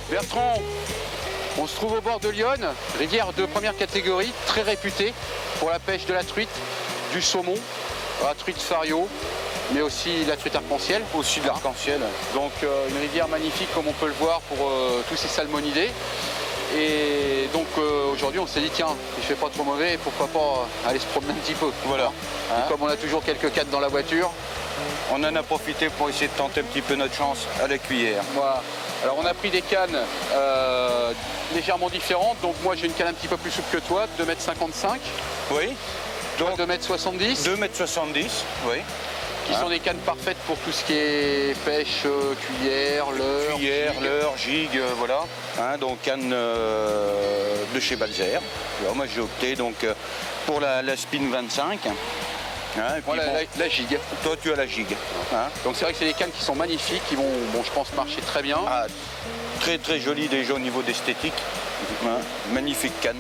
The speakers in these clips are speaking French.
Bertrand, on se trouve au bord de l'Yonne, rivière de première catégorie, très réputée pour la pêche de la truite, du saumon, la truite fario, mais aussi la truite arc-en-ciel. Aussi de l'arc-en-ciel. Donc une rivière magnifique comme on peut le voir pour tous ces salmonidés. Et donc aujourd'hui on s'est dit tiens, il fait pas trop mauvais, pourquoi pas aller se promener un petit peu. Voilà. Et comme on a toujours quelques cannes dans la voiture, on en a profité pour essayer de tenter un petit peu notre chance à la cuillère. Voilà. Alors on a pris des cannes légèrement différentes. Donc moi j'ai une canne un petit peu plus souple que toi, 2,55 m. Oui. Donc 2,70 m. 2,70 m, oui. Qui sont des cannes parfaites pour tout ce qui est pêche, cuillère, leurre. Cuillère, leurre, gigue, voilà. Donc canne de chez Balzer. Alors moi j'ai opté donc pour la Spin 25. Voilà la gigue. Toi tu as la gigue. Donc c'est vrai que c'est des cannes qui sont magnifiques, qui vont, bon, je pense, marcher très bien. Très très joli déjà au niveau d'esthétique. Magnifique canne.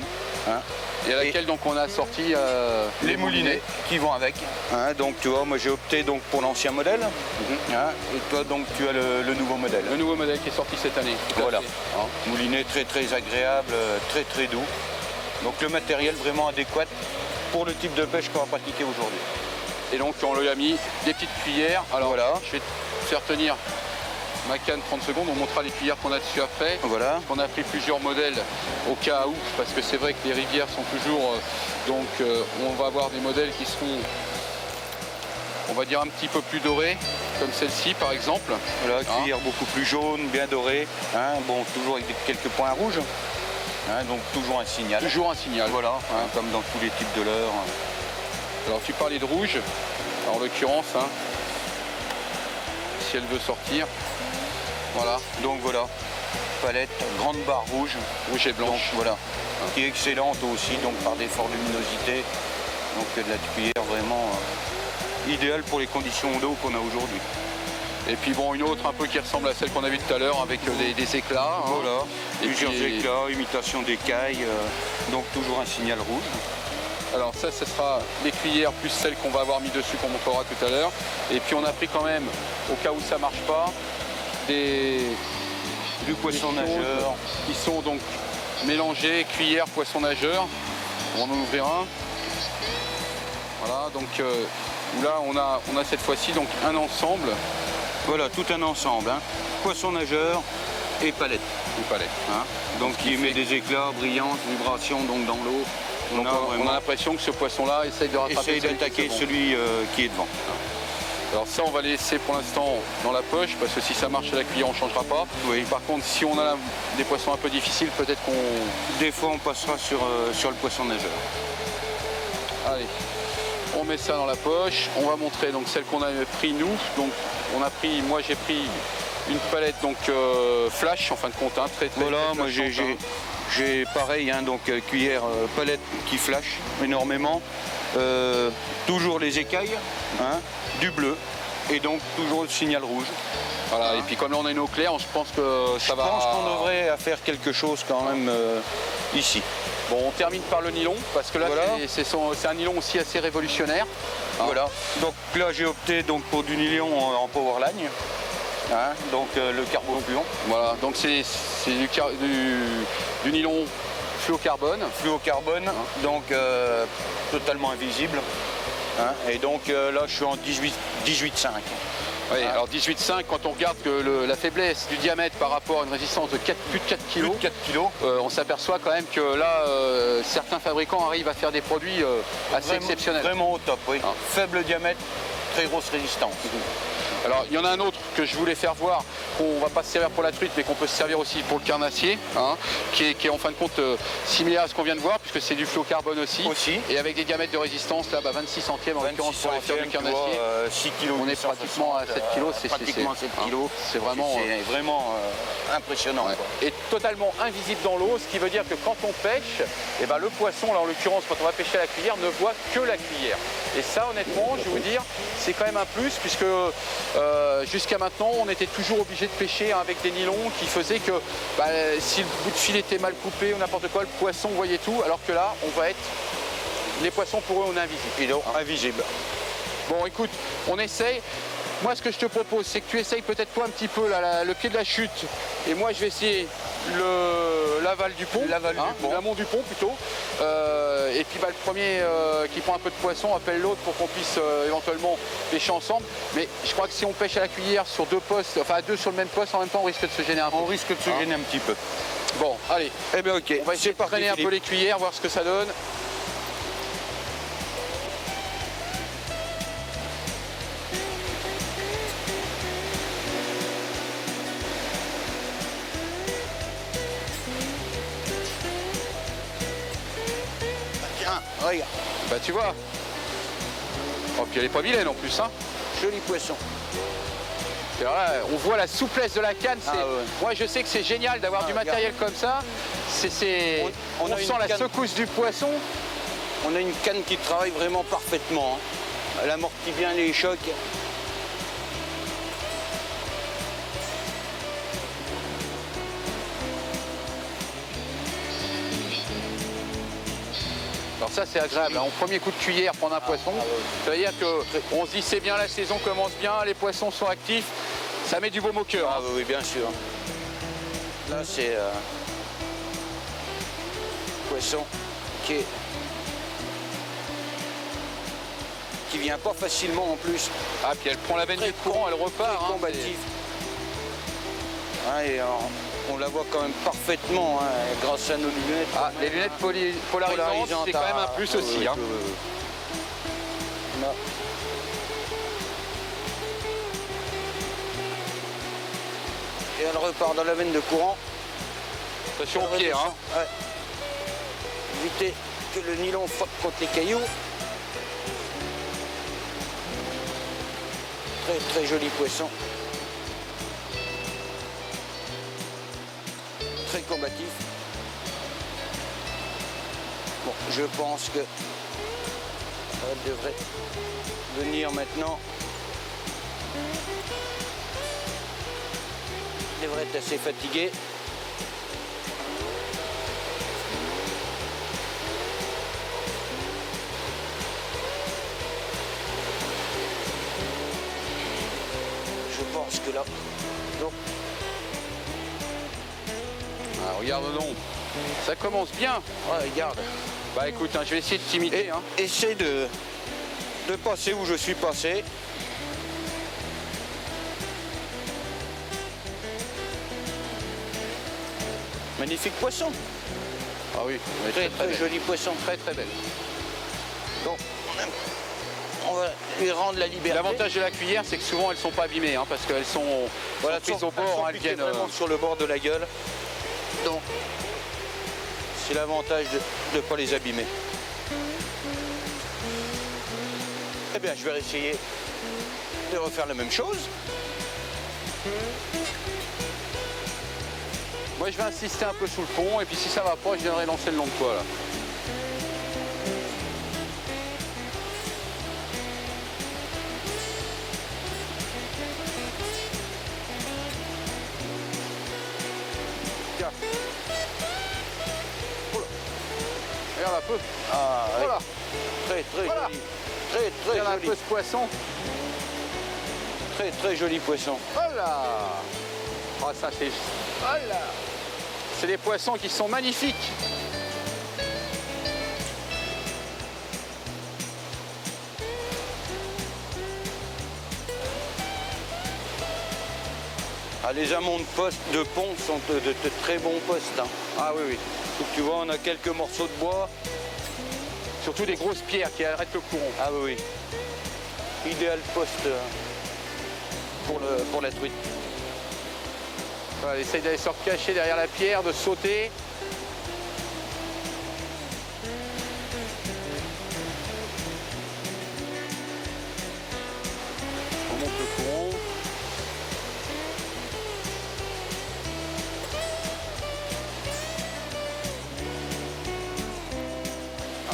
Et à laquelle donc on a sorti les moulinets qui vont avec. Donc tu vois, moi j'ai opté donc pour l'ancien modèle. Et toi donc tu as le nouveau modèle. Le nouveau modèle qui est sorti cette année. Voilà. Moulinet très très agréable, très très doux. Donc le matériel vraiment adéquat pour le type de pêche qu'on va pratiquer aujourd'hui. Et donc on lui a mis des petites cuillères. Alors voilà. Je vais te faire tenir ma canne 30 secondes, on montrera les cuillères qu'on a dessus après. Voilà. On a pris plusieurs modèles au cas où, parce que c'est vrai que les rivières sont toujours... on va avoir des modèles qui seront, on va dire, un petit peu plus dorés, comme celle-ci par exemple. Voilà, cuillère beaucoup plus jaune, bien dorée. Bon, toujours avec quelques points rouges. Donc toujours un signal. Toujours un signal. Voilà, comme dans tous les types de leurres. Alors tu parlais de rouge, en l'occurrence, si elle veut sortir. Voilà. Donc voilà, palette, grande barre rouge. Rouge et blanche. Donc, voilà. Qui est excellente aussi, donc par des fortes luminosités. Donc de la cuillère vraiment idéale pour les conditions d'eau qu'on a aujourd'hui. Et puis bon, une autre un peu qui ressemble à celle qu'on a vue tout à l'heure avec des éclats. Voilà, plusieurs puis... éclats, imitation d'écailles, donc toujours un signal rouge. Alors ça, ce sera les cuillères plus celles qu'on va avoir mis dessus qu'on montrera tout à l'heure. Et puis on a pris quand même, au cas où ça ne marche pas, du poisson nageur. Qui sont donc mélangés, cuillère, poisson nageur. On va en ouvrir un. Voilà, donc là on a cette fois-ci donc un ensemble. Voilà, tout un ensemble. Poisson nageur et palette. Donc qui émet des éclats, brillantes, vibrations donc dans l'eau. On a l'impression que ce poisson-là essaye de rattraper d'attaquer celui qui est devant. Alors ça, on va les laisser pour l'instant dans la poche, parce que si ça marche à la cuillère, on ne changera pas. Oui. Par contre, si on a des poissons un peu difficiles, peut-être qu'on... Des fois, on passera sur le poisson nageur. Allez, on met ça dans la poche. On va montrer donc celle qu'on avait pris nous. Donc, moi j'ai pris une palette donc flash en fin de compte, très voilà, moi j'ai pareil, donc cuillère palette qui flash énormément. Toujours les écailles, du bleu et donc toujours le signal rouge. Voilà, et puis comme là on a une eau claire, je pense que ça va... Je pense qu'on devrait faire quelque chose quand même ici. Bon, on termine par le nylon, parce que là voilà. c'est un nylon aussi assez révolutionnaire. Voilà, donc là j'ai opté donc, pour du nylon en powerline. Donc le carbofluon. Voilà, donc c'est du nylon fluocarbone. Donc totalement invisible. Et donc là je suis en 18,5. Oui, alors 18,5, quand on regarde que la faiblesse du diamètre par rapport à une résistance de plus de 4 kg, on s'aperçoit quand même que là, certains fabricants arrivent à faire des produits assez exceptionnels. Vraiment au top, oui. Faible diamètre, très grosse résistance. Alors il y en a un autre que je voulais faire voir, qu'on ne va pas se servir pour la truite, mais qu'on peut se servir aussi pour le carnassier, qui est en fin de compte similaire à ce qu'on vient de voir, puisque c'est du fluocarbone aussi. Et avec des diamètres de résistance, là, 26 centièmes en l'occurrence pour les faire du carnassier. 6 kg, on est pratiquement à 7 kg. C'est vraiment impressionnant. Et totalement invisible dans l'eau, ce qui veut dire que quand on pêche, le poisson, là en l'occurrence quand on va pêcher à la cuillère, ne voit que la cuillère. Et ça honnêtement, je vais vous dire, c'est quand même un plus, puisque jusqu'à maintenant, on était toujours obligé de pêcher avec des nylons qui faisaient que si le bout de fil était mal coupé ou n'importe quoi, le poisson voyait tout, alors que là, on va être... Les poissons, pour eux, on est invisible. Invisible. Bon, écoute, on essaye. moi ce que je te propose, c'est que tu essayes peut-être toi un petit peu là, le pied de la chute, et moi je vais essayer l'aval du pont, l'amont du pont plutôt. Et puis bah, le premier qui prend un peu de poisson appelle l'autre pour qu'on puisse éventuellement pêcher ensemble. Mais je crois que si on pêche à la cuillère sur deux postes, enfin à deux sur le même poste, en même temps on risque de se gêner un peu. On risque de se gêner un petit peu. Bon, allez. Eh bien ok, on va essayer de traîner un peu les cuillères, voir ce que ça donne. Tiens, regarde. Bah tu vois. Oh puis elle est pas vilaine en plus hein. Joli poisson. Et là, on voit la souplesse de la canne. Ah, ouais. Moi je sais que c'est génial d'avoir du matériel comme ça. On sent la secousse du poisson. On a une canne qui travaille vraiment parfaitement. Hein. Elle amortit bien les chocs. Alors ça c'est agréable, hein. Au premier coup de cuillère prendre un poisson, ça veut dire qu'on se dit c'est bien, la saison commence bien, les poissons sont actifs, ça met du baume au cœur. Ah oui, bien sûr. Là c'est poisson qui vient pas facilement en plus. Ah puis elle prend la veine du courant, elle repart. Très combatif. Hein, et on la voit quand même parfaitement hein, grâce à nos lunettes. Ah, les lunettes polarisantes, c'est quand même un plus aussi. Hein. Et elle repart dans la veine de courant. Attention au pied. Hein. Ouais. Éviter que le nylon frotte contre les cailloux. Très très joli poisson. Très combatif. Bon, je pense que ça devrait venir maintenant. Il devrait être assez fatigué. Je pense que là, non. Ah, regarde donc, ça commence bien. Ouais, regarde. Bah écoute, hein, je vais essayer de t'imiter. Hein. Essaye de passer où je suis passé. Magnifique poisson. Ah oui, Très joli poisson. Très très belle. Bon, on va lui rendre la liberté. L'avantage de la cuillère, c'est que souvent elles sont pas abîmées, hein, parce qu'elles sont prises au bord, elles viennent vraiment sur le bord de la gueule. Donc, c'est l'avantage de ne pas les abîmer. Eh bien, je vais essayer de refaire la même chose. Moi, je vais insister un peu sous le pont, et puis si ça va pas, je viendrai lancer le long de toi là. Tiens. Oula. Regarde un peu. Ah, Voilà. Très Voilà. joli. Très Regarde un joli. peu ce poisson. Très joli poisson. Voilà. Ah, ça c'est... Voilà. C'est des poissons qui sont magnifiques. Ah, les amonts de pont sont de très bons postes. Hein. Ah oui, oui. Donc, tu vois, on a quelques morceaux de bois. Surtout des grosses pierres qui arrêtent le courant. Ah oui, oui. Idéal poste pour la truite. Voilà, essaye d'aller se cacher derrière la pierre, de sauter. On monte le courant.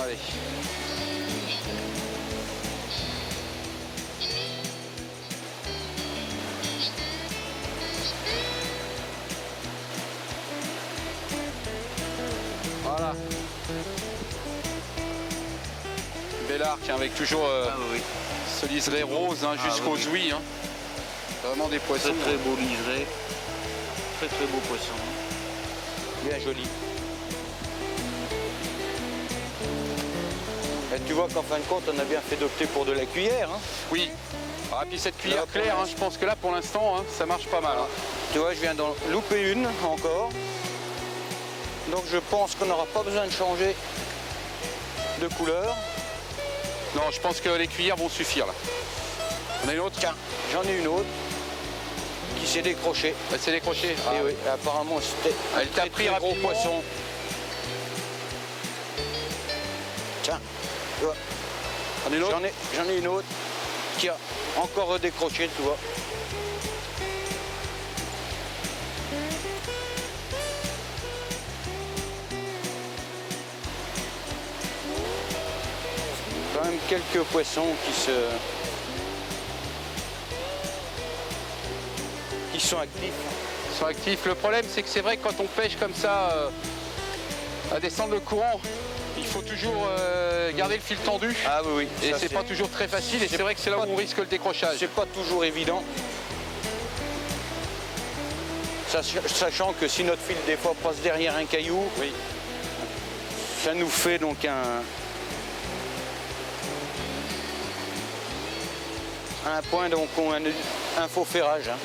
Allez. Voilà. Bel arc hein, avec toujours oui. ce liseré rose hein, jusqu'aux oui. ouïes. Hein. C'est vraiment des poissons. Très très beau liseré. Très très beau poisson. Bien joli. Et tu vois qu'en fin de compte, on a bien fait d'opter pour de la cuillère. Hein. Oui. Ah, puis cette cuillère Là, claire, hein, je pense que là pour l'instant, hein, ça marche pas mal. Hein. Tu vois, je viens d'en louper une encore. Donc je pense qu'on n'aura pas besoin de changer de couleur. Non, je pense que les cuillères vont suffire là. On a une autre? Tiens, j'en ai une autre qui s'est décrochée. Elle s'est décrochée. Et oui, apparemment c'était un Elle t'a très, pris très gros rapidement. poisson. Tiens, tu vois. J'en ai une autre qui a encore redécroché, tu vois. Quand même quelques poissons qui sont actifs. Ils sont actifs. Le problème, c'est que c'est vrai que quand on pêche comme ça, à descendre le courant, il faut toujours garder le fil tendu. Ah oui, oui. Et ça, c'est pas toujours très facile. Et c'est vrai que c'est là où on risque le décrochage. C'est pas toujours évident. Sachant que si notre fil des fois passe derrière un caillou, Oui. ça nous fait donc un point, donc un faux ferrage. Hein.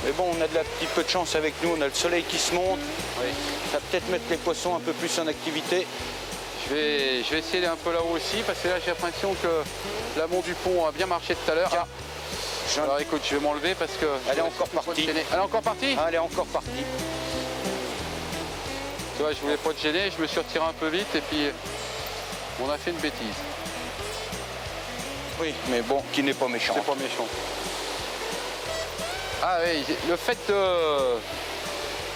Mais bon, on a de la petite peu de chance avec nous, on a le soleil qui se monte. Oui. Ça va peut-être mettre les poissons un peu plus en activité. Je vais essayer d'aller un peu là-haut aussi, parce que là j'ai l'impression que l'amont du pont a bien marché tout à l'heure. Tiens. Alors écoute, je vais m'enlever parce que... Elle est encore partie. Elle est encore partie? Ah, elle est encore partie. Tu vois, je voulais pas te gêner, je me suis retiré un peu vite et puis on a fait une bêtise. Oui, mais bon, qui n'est pas méchant. C'est pas méchant. Ah oui, le fait de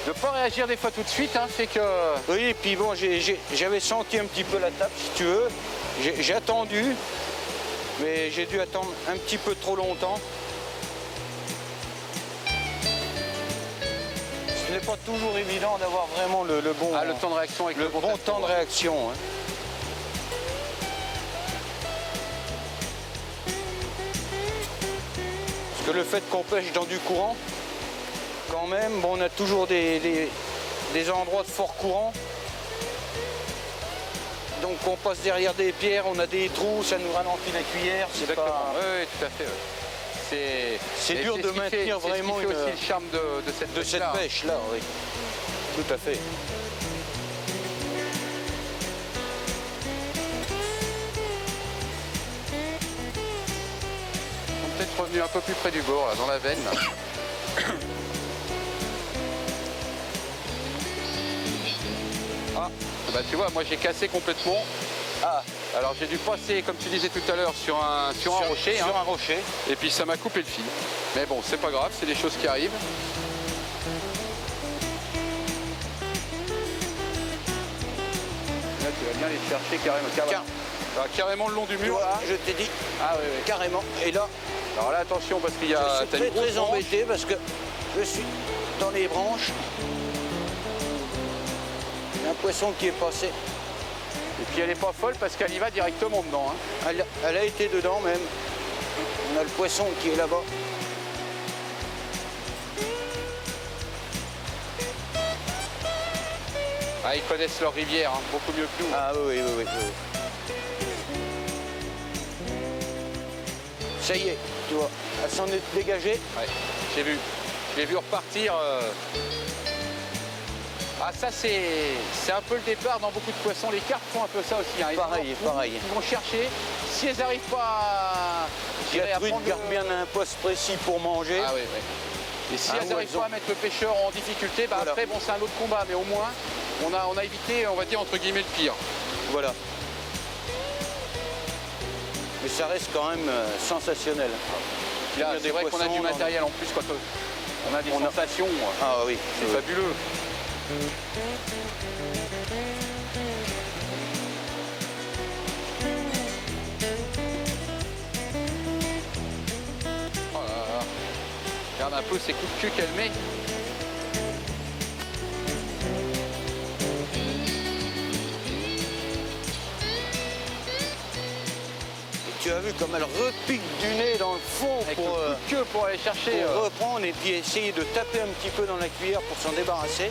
ne pas réagir des fois tout de suite, hein, fait que... Oui, et puis bon, j'avais senti un petit peu la tape, si tu veux. J'ai attendu, mais j'ai dû attendre un petit peu trop longtemps. Ce n'est pas toujours évident d'avoir vraiment le bon... Ah, le temps de réaction avec le bon temps de réaction. Hein. Parce que le fait qu'on pêche dans du courant, quand même, bon, on a toujours des endroits de fort courant. Donc on passe derrière des pierres, on a des trous, ça nous ralentit la cuillère. C'est pas... Oui, tout à fait. Ouais. C'est dur de maintenir vraiment aussi le charme de cette pêche-là. pêche-là, oui. Tout à fait. On est peut-être revenu un peu plus près du bord, là, dans la veine. Là. Ah, bah tu vois, moi j'ai cassé complètement. Ah, alors j'ai dû passer, comme tu disais tout à l'heure, sur un rocher. Sur hein. un rocher. Et puis ça m'a coupé le fil. Mais bon, c'est pas grave, c'est des choses qui arrivent. Là, tu vas bien les chercher carrément. Carrément le long du mur. Voilà, Là. je t'ai dit. Ah oui, oui. Carrément. Et là, Alors là, attention, parce qu'il y a... je suis t'as une très grosse très branche. embêté parce que je suis dans les branches. Il y a un poisson qui est passé. Et puis elle est pas folle parce qu'elle y va directement dedans. Hein. Elle a été dedans même. On a le poisson qui est là-bas. Ah, ils connaissent leur rivière, hein, beaucoup mieux que nous. Ah oui, oui, oui, oui. Ça y est, tu vois, elle s'en est dégagée. Ouais, j'ai vu. Je l'ai vu repartir. Ah, ça, c'est un peu le départ dans beaucoup de poissons. Les carpes font un peu ça aussi. Hein. Pareil, pareil. Ils vont chercher. Si elles n'arrivent pas Si la à truite prendre garde bien un poste précis pour manger. Ah oui, oui. Et si elles ouais, n'arrivent pas à mettre le pêcheur en difficulté, bah Voilà. après, bon, c'est un autre combat. Mais au moins, on a évité, on va dire, entre guillemets, le pire. Voilà. Mais ça reste quand même sensationnel. Là, Tenir c'est des vrai qu'on a poissons du dans- matériel en plus quand on a des sensations. Ah oui, C'est oui. fabuleux. Oh là là. Regarde un peu ces coups de queue qu'elle met. Tu as vu comme elle repique du nez dans le fond Avec pour, le coup de queue pour aller chercher. pour reprendre et puis essayer de taper un petit peu dans la cuillère pour s'en débarrasser.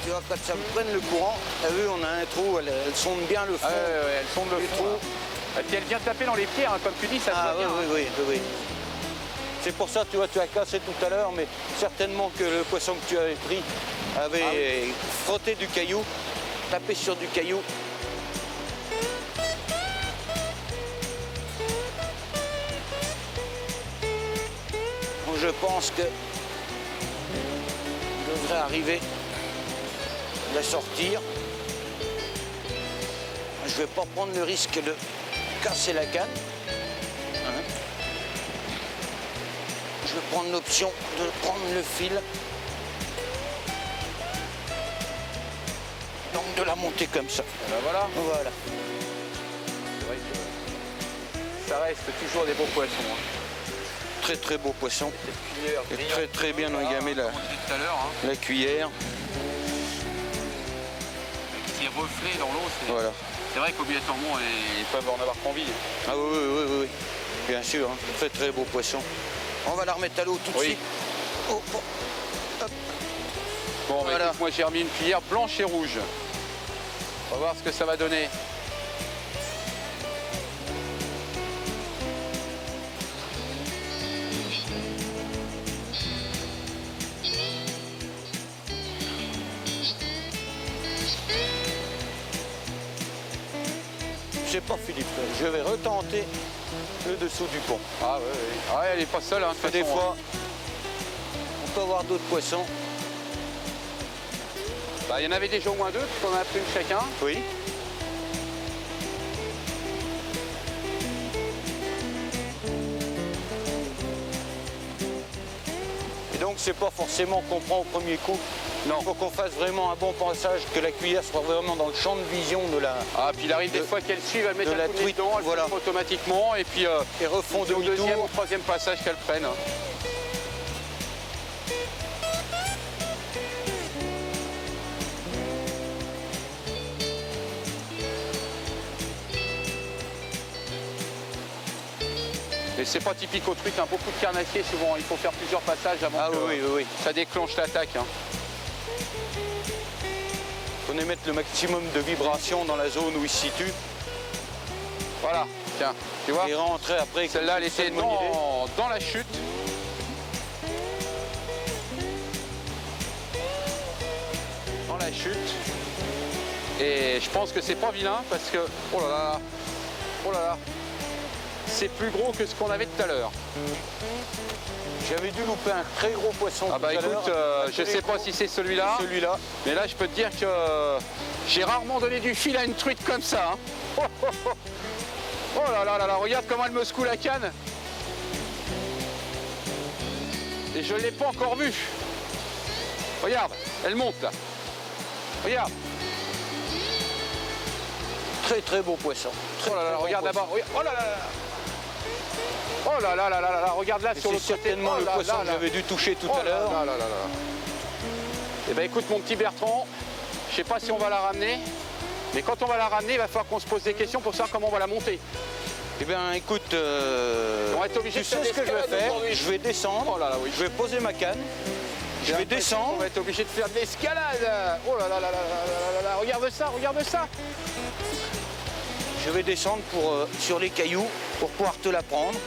Tu vois, quand ça prenne le courant, tu as vu, on a un trou, elle sonde bien le fond. Ah ouais, elle sonde le fond. Là. Et puis elle vient taper dans les pierres, hein, comme tu dis, ça se Ah voit bien. oui. C'est pour ça, tu vois, tu as cassé tout à l'heure, mais certainement que le poisson que tu avais pris avait frotté du caillou, tapé sur du caillou. Donc, je pense que il devrait arriver de la sortir. Je ne vais pas prendre le risque de casser la canne. Hein. Je vais prendre l'option de prendre le fil. Donc de la monter comme ça. Et ben voilà. Voilà. C'est vrai que ça reste toujours des beaux poissons. Hein. Très très beau poisson. Cette cuillère Et brillante. très bien engamé Comme on disait tout à l'heure, hein. la cuillère. Avec ces reflets dans l'eau, c'est Voilà. vrai qu'obligatoirement ils peuvent en avoir qu'envie. Ah oui. Bien sûr, hein. Très beau poisson. On va la remettre à l'eau tout de Oui. suite. Oh. Bon, bah, Voilà. écoute, moi j'ai remis une cuillère blanche et rouge. On va voir ce que ça va donner. Je sais pas Philippe, je vais retenter le dessous du pont. Ah ouais. Ah ouais, elle est pas seule. Hein, de toute Des façon, fois, on peut avoir d'autres poissons. Bah, il y en avait déjà au moins deux, puisqu'on en a pris une chacun. Oui. Et donc c'est pas forcément qu'on prend au premier coup. Non. Il faut qu'on fasse vraiment un bon passage, que la cuillère soit vraiment dans le champ de vision de la... Ah, puis il arrive des De- fois qu'elle suive, elle met de un la coup de nez truite, dedans, elle voilà. filtre automatiquement, et puis Et refont au deuxième demi-tour. ou troisième passage qu'elle prenne. Et c'est pas typique aux truites, hein. Beaucoup de carnassiers, souvent, il faut faire plusieurs passages avant Ah que oui. ça déclenche l'attaque. Hein. Il faut émettre le maximum de vibrations dans la zone où il se situe Voilà, tiens, tu vois, et rentrer après. celle-là, elle comme était une bonne idée. dans la chute. Dans la chute. Et je pense que c'est pas vilain parce que, oh là là, c'est plus gros que ce qu'on avait tout à l'heure. J'avais dû louper un très gros poisson. Ah bah tout à écoute, l'heure. je sais pas si c'est celui-là, Celui-là. mais là je peux te dire que j'ai rarement donné du fil à une truite comme ça. Hein. Oh là, regarde comment elle me secoue la canne. Et je ne l'ai pas encore vue. Regarde, elle monte là. Regarde. Très beau poisson. Oh là là, beau regarde poisson. là-bas. Oh là là. Oh là là, regarde là Et sur c'est le côté. certainement Oh le là poisson là que là. j'avais dû toucher tout Oh à l'heure. là. Eh ben écoute mon petit Bertrand, je sais pas si on va la ramener, mais quand on va la ramener, il va falloir qu'on se pose des questions pour savoir comment on va la monter. Eh bien écoute, On va être obligé tu de faire sais ce que je vais l'escalade faire. aujourd'hui. Je vais descendre, Oh là là, oui. je vais poser ma canne, je vais On descendre. va être obligé de faire de l'escalade. Oh là là, regarde ça. Je vais descendre sur les cailloux pour pouvoir te la prendre.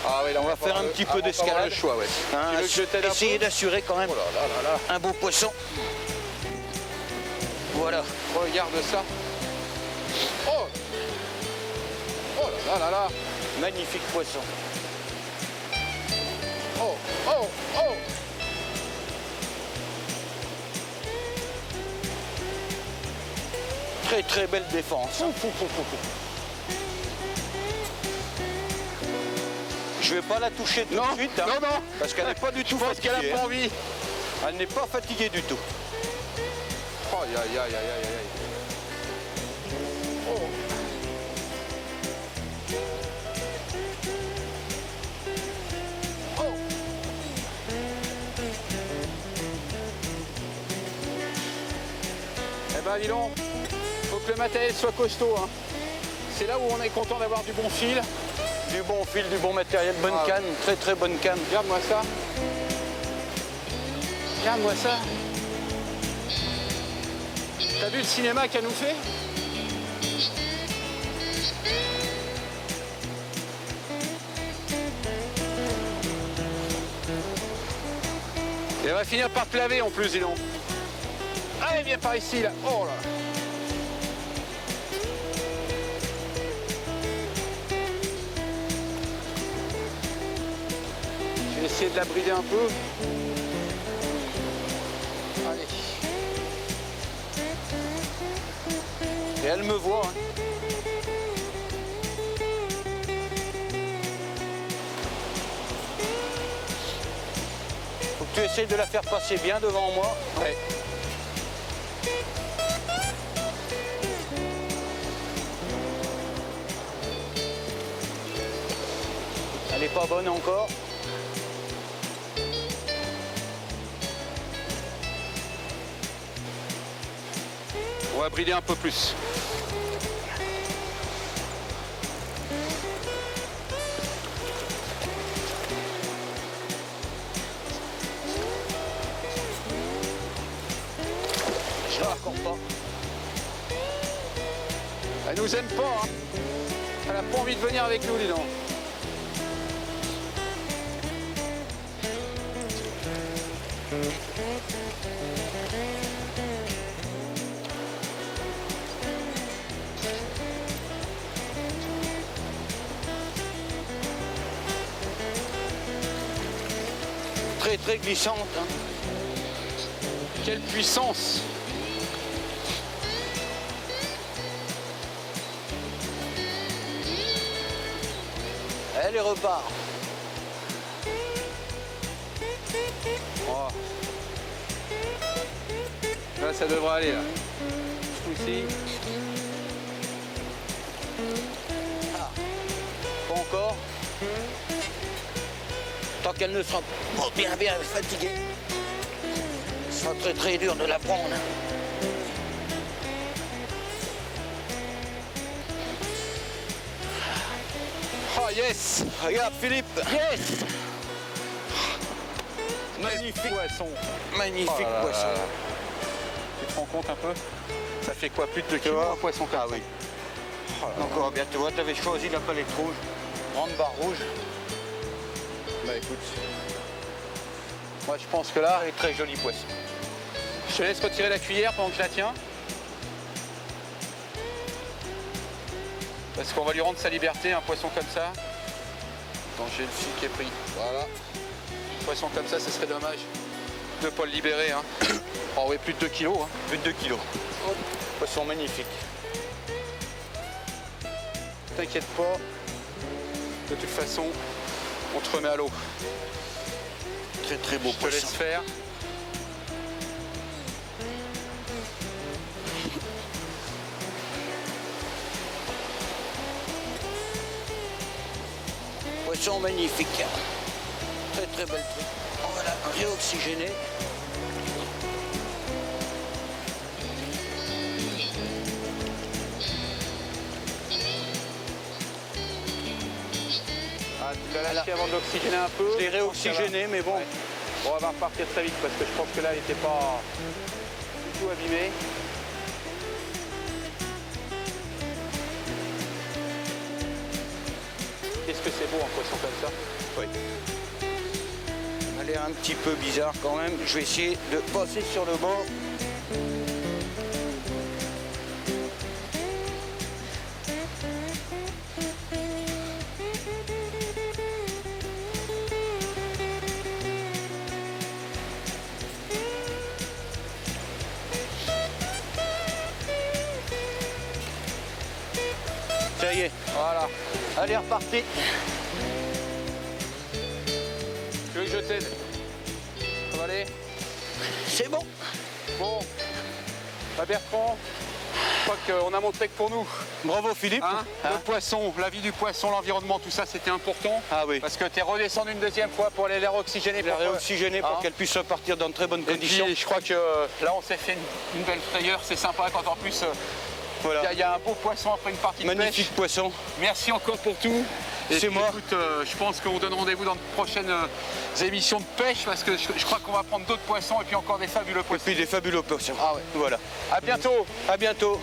Ah oui, là, On va faire un petit peu avoir d'escalade. le choix, ouais. Hein, Tu veux que je t'aide un essayer peu d'assurer quand même Oh là. un beau poisson. Voilà. Regarde ça. Oh là. Magnifique poisson. Oh. Très belle défense. Je vais pas la toucher tout de suite. Hein, non. Parce qu'elle n'est pas du tout Je pense qu'elle fatiguée. a pas envie. Elle n'est pas fatiguée du tout. Oh, aïe. Oh. ben dis donc, faut que le matériel soit costaud. Hein. C'est là où on est content d'avoir du bon fil. Du bon fil, du bon matériel, bonne canne, très très bonne canne. Regarde-moi ça. Regarde-moi ça. T'as vu le cinéma qu'elle nous fait? Et elle va finir par te laver en plus, dis donc. Allez, viens par ici, là. Oh là. Je vais essayer de la brider un peu. Allez. Et elle me voit. Hein. Faut que tu essayes de la faire passer bien devant moi. Ouais. Elle n'est pas bonne encore. On va brider un peu plus. Je la raccorde pas. Elle nous aime pas, hein. Elle a pas envie de venir avec nous, dis donc. Très très glissante. Hein. Quelle puissance! Elle repart. Oh. Là, ça devrait aller, là. Ici. Ah. Pas encore. Tant qu'elle ne sera pas bien fatiguée. Ce sera très très dur de la prendre. Oh yes! Regarde Philippe. Yes! Magnifique Poisson. Magnifique Oh là là poisson. là là. Tu te rends compte un peu? Ça fait quoi, plus de 2 Tu kilos vois un poisson comme Ah ça? oui. Oh là là. Encore bien, tu vois, tu avais choisi la palette rouge. Grande barre rouge. Bah écoute, moi je pense que là, Elle est très joli poisson. je te laisse retirer la cuillère pendant que je la tiens. Parce qu'on va lui rendre sa liberté, un poisson comme ça. Attends, j'ai le fil qui est pris. Voilà. Un poisson comme ça, ce serait dommage de ne pas le libérer. Hein. Oh oui, plus de 2 kilos. Hein. Plus de 2 kilos. Poisson magnifique. T'inquiète pas. De toute façon, on te remet à l'eau. Très très beau Je te poisson. laisse faire. Poisson magnifique. Très très belle truc. Voilà, réoxygéné. Ah, tu l'as lâché avant de l'oxygéner un peu. Je l'ai réoxygéné, mais bon. Ouais. Bon, on va repartir très vite parce que je pense que là, il n'était pas du tout abîmé. Qu'est-ce que c'est beau un poisson comme ça? Oui. Elle a l'air un petit peu bizarre quand même. Je vais essayer de passer sur le bord. Ça y est, Voilà. elle est repartie. Tu veux que je t'aide? Ça va aller? C'est bon. Bon. Bah Bertrand, crois qu'on a montré que pour nous, Bravo Philippe. le poisson, la vie du poisson, l'environnement, tout ça c'était important. Ah oui. Parce que tu es redescendu une deuxième fois pour aller les réoxygéner. La réoxygéner pour qu'elle puisse repartir dans de très bonnes Et conditions. puis je crois que là on s'est fait une belle frayeur, c'est sympa quand en plus Voilà. il y a un beau poisson après une partie de Magnifique pêche. poisson. Merci encore pour tout. Et C'est puis, moi. Écoute, je pense qu'on donne rendez-vous dans de prochaines émissions de pêche parce que je crois qu'on va prendre d'autres poissons et puis encore des fabuleux Et poissons. puis des fabuleux poissons. Ah ouais. Voilà. À bientôt. À bientôt.